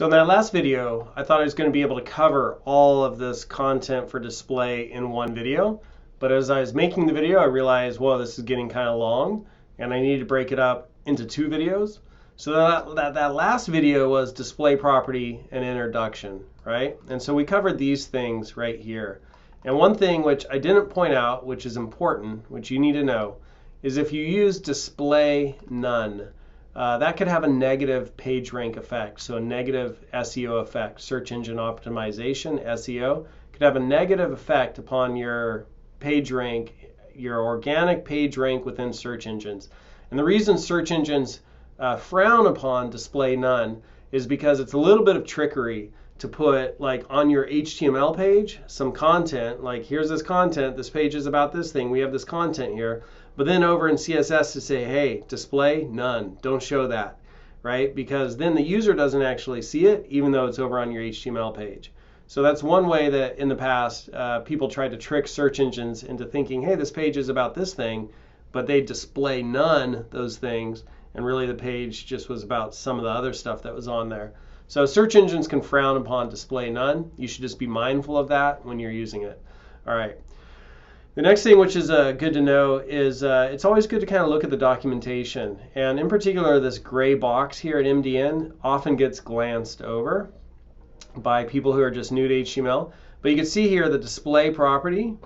So in that last video, I thought I was going to be able to cover all of this content for display in one video. But as I was making the video, I realized, well, this is getting kind of long and I need to break it up into two videos. So that last video was display property and introduction, right? And so we covered these things right here. And one thing which I didn't point out, which is important, which you need to know, is if you use DisplayNone, that could have a negative page rank effect, so a negative SEO effect. Search engine optimization, SEO, could have a negative effect upon your page rank, your organic page rank within search engines. And the reason search engines frown upon DisplayNone is because it's a little bit of trickery to put, like, on your HTML page some content, like here's this content, this page is about this thing, we have this content here, but then over in CSS to say, hey, display none, don't show that, right? Because then the user doesn't actually see it, even though it's over on your HTML page. So that's one way that in the past people tried to trick search engines into thinking, hey, this page is about this thing, but they display none those things, and really the page just was about some of the other stuff that was on there. So search engines can frown upon display none. You should just be mindful of that when you're using it. All right. The next thing which is good to know is it's always good to kind of look at the documentation. And in particular, this gray box here at MDN often gets glanced over by people who are just new to HTML. But you can see here the display property,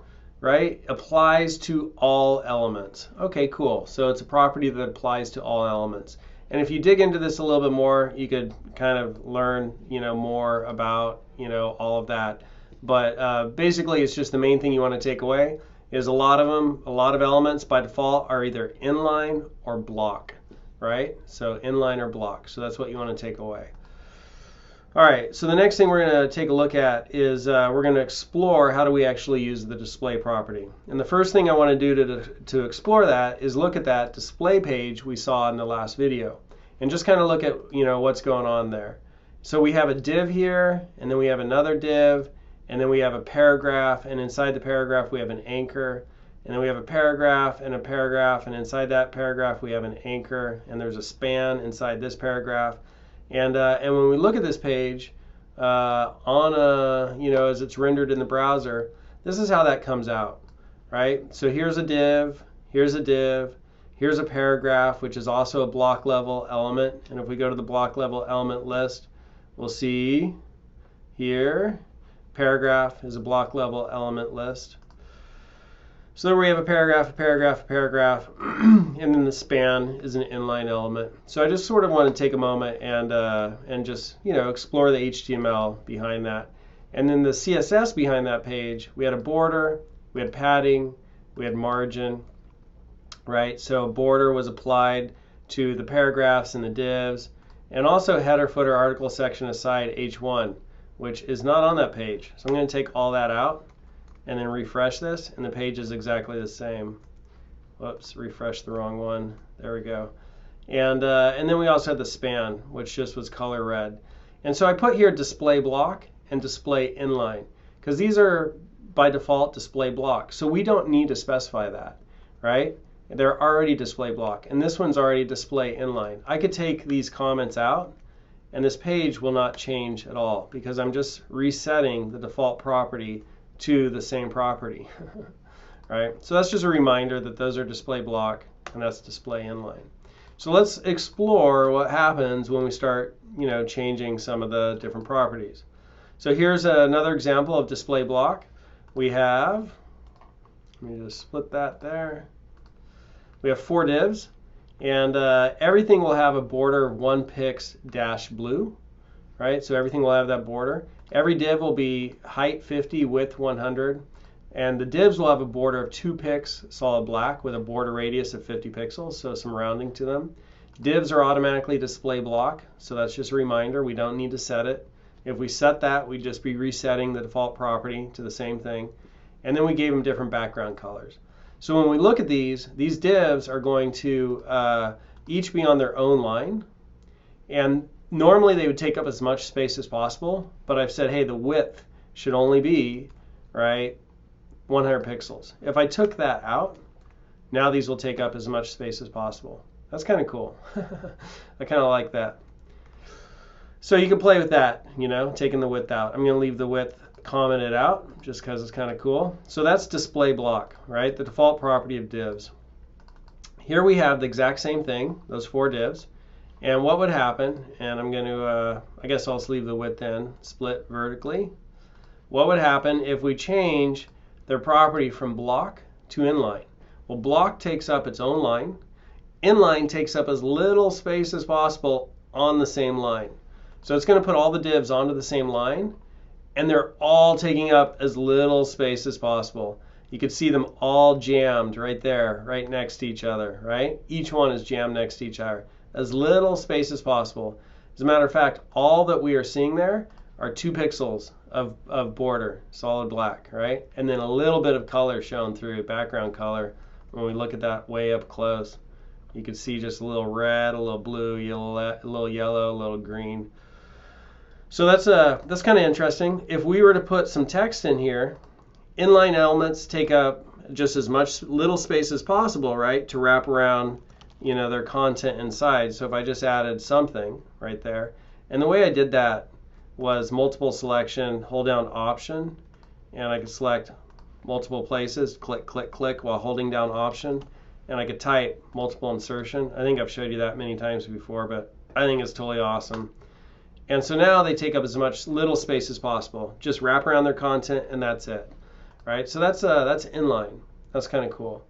right, applies to all elements. Okay, cool. So it's a property that applies to all elements. And if you dig into this a little bit more, you could kind of learn, more about, all of that. But basically, it's just the main thing you want to take away is a lot of elements by default are either inline or block, right? So inline or block. So that's what you want to take away. All right, so the next thing we're going to take a look at is we're going to explore how do we actually use the display property. And the first thing I want to do to explore that is look at that display page we saw in the last video and just kind of look at what's going on there. So we have a div here, and then we have another div, and then we have a paragraph, and inside the paragraph we have an anchor, and then we have a paragraph, and inside that paragraph we have an anchor, and there's a span inside this paragraph. And when we look at this page as it's rendered in the browser, this is how that comes out, right? So here's a div, here's a paragraph, which is also a block level element. And if we go to the block level element list, we'll see here paragraph is a block level element list. So there we have a paragraph, and then the span is an inline element. So I just sort of want to take a moment and just explore the HTML behind that. And then the CSS behind that page, we had a border, we had padding, we had margin, right? So border was applied to the paragraphs and the divs, and also header, footer, article, section, aside, H1, which is not on that page. So I'm going to take all that out and then refresh this, and the page is exactly the same. Whoops, refresh the wrong one. There we go. And then we also had the span, which just was color red. And so I put here display block and display inline, because these are by default display block. So we don't need to specify that, right? They're already display block, and this one's already display inline. I could take these comments out, and this page will not change at all, because I'm just resetting the default property to the same property. Right? So that's just a reminder that those are display block and that's display inline. So let's explore what happens when we start changing some of the different properties. So here's another example of display block. We have, let me just split that there. We have 4 divs, and everything will have a border of 1 pix dash blue, right? So everything will have that border. Every div will be height 50, width 100, and the divs will have a border of 2 pix solid black with a border radius of 50 pixels, so some rounding to them. Divs are automatically display block, so that's just a reminder, we don't need to set it. If we set that, we'd just be resetting the default property to the same thing, and then we gave them different background colors. So when we look at these divs are going to each be on their own line, and normally they would take up as much space as possible, but I've said, hey, the width should only be, right, 100 pixels. If I took that out, now these will take up as much space as possible. That's kind of cool. I kind of like that. So you can play with that, you know, taking the width out. I'm going to leave the width commented out just because it's kind of cool. So that's display block, right? The default property of divs. Here we have the exact same thing, those 4 divs. And what would happen, and I'm going to, I guess I'll just leave the width in, split vertically. What would happen if we change their property from block to inline? Well, block takes up its own line. Inline takes up as little space as possible on the same line. So it's going to put all the divs onto the same line, and they're all taking up as little space as possible. You could see them all jammed right there, right next to each other, right? Each one is jammed next to each other. As little space as possible. As a matter of fact, all that we are seeing there are 2 pixels of border, solid black, right? And then a little bit of color shown through, background color. When we look at that way up close, you can see just a little red, a little blue, a little yellow, a little green. So that's kind of interesting. If we were to put some text in here, inline elements take up just as much little space as possible, right, to wrap around, you know, their content inside. So if I just added something right there, and the way I did that was multiple selection, hold down Option, and I could select multiple places, click, click, click while holding down Option, and I could type multiple insertion. I think I've showed you that many times before, but I think it's totally awesome. And so now they take up as much little space as possible. Just wrap around their content and that's it. Right? So that's inline. That's kind of cool.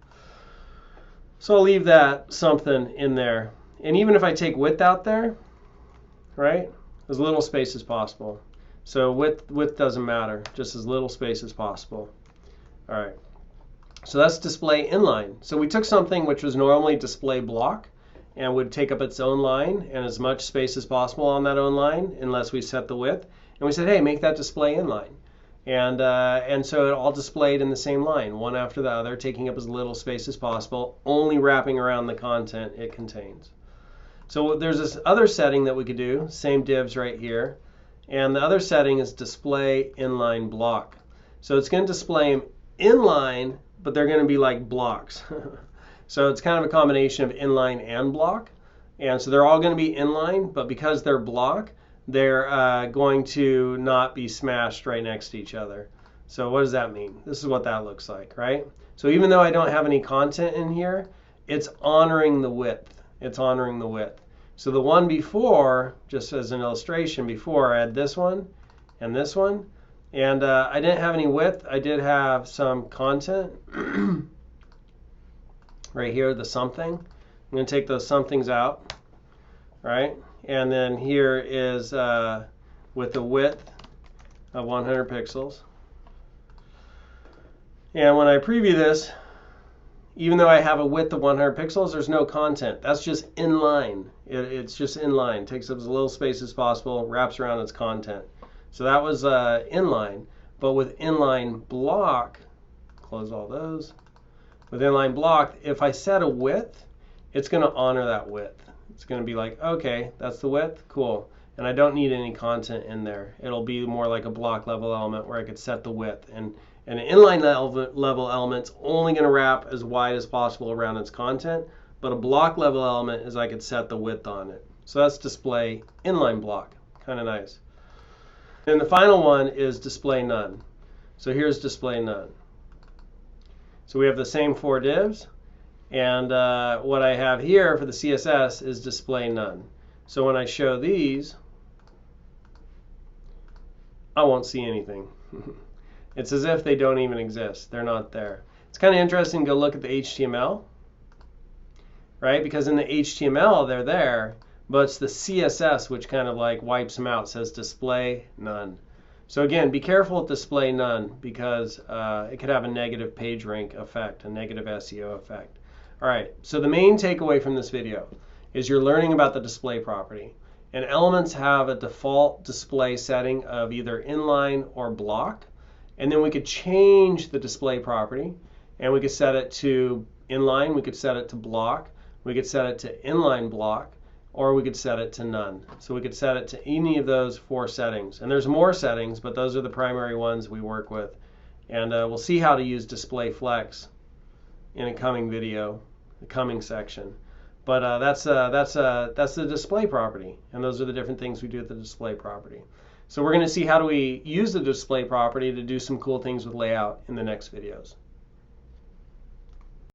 So I'll leave that something in there. And even if I take width out there, right? As little space as possible. So width doesn't matter. Just as little space as possible. All right. So that's display inline. So we took something which was normally display block and would take up its own line and as much space as possible on that own line unless we set the width. And we said, hey, make that display inline. And so it all displayed in the same line, one after the other, taking up as little space as possible, only wrapping around the content it contains. So there's this other setting that we could do, same divs right here. And the other setting is display inline block. So it's going to display them inline, but they're going to be like blocks. So it's kind of a combination of inline and block. And so they're all going to be inline, but because they're block, they're going to not be smashed right next to each other. So what does that mean? This is what that looks like, right? So even though I don't have any content in here, it's honoring the width. It's honoring the width. So the one before, just as an illustration, before I had this one and this one, and I didn't have any width. I did have some content. Right here, the something. I'm going to take those somethings out, right? And then here is with a width of 100 pixels. And when I preview this, even though I have a width of 100 pixels, there's no content. That's just inline. It's just inline. Takes up as little space as possible, wraps around its content. So that was inline. But with inline block, close all those. With inline block, if I set a width, it's going to honor that width. It's going to be like, okay, that's the width, cool. And I don't need any content in there. It'll be more like a block level element where I could set the width. And an inline level element's only going to wrap as wide as possible around its content, but a block level element is I could set the width on it. So that's display inline block. Kind of nice. And the final one is display none. So here's display none. So we have the same 4 divs, and what I have here for the CSS is display none. So when I show these, I won't see anything. It's as if they don't even exist. They're not there. It's kind of interesting to go look at the HTML, right? Because in the HTML, they're there, but it's the CSS which kind of like wipes them out, says display none. So again, be careful with display none because it could have a negative page rank effect, a negative SEO effect. All right, so the main takeaway from this video is you're learning about the display property. And elements have a default display setting of either inline or block. And then we could change the display property and we could set it to inline, we could set it to block, we could set it to inline block, or we could set it to none. So we could set it to any of those 4 settings. And there's more settings, but those are the primary ones we work with. And we'll see how to use display flex in a coming video, a coming section. But that's the display property, and those are the different things we do with the display property. So we're going to see how do we use the display property to do some cool things with layout in the next videos.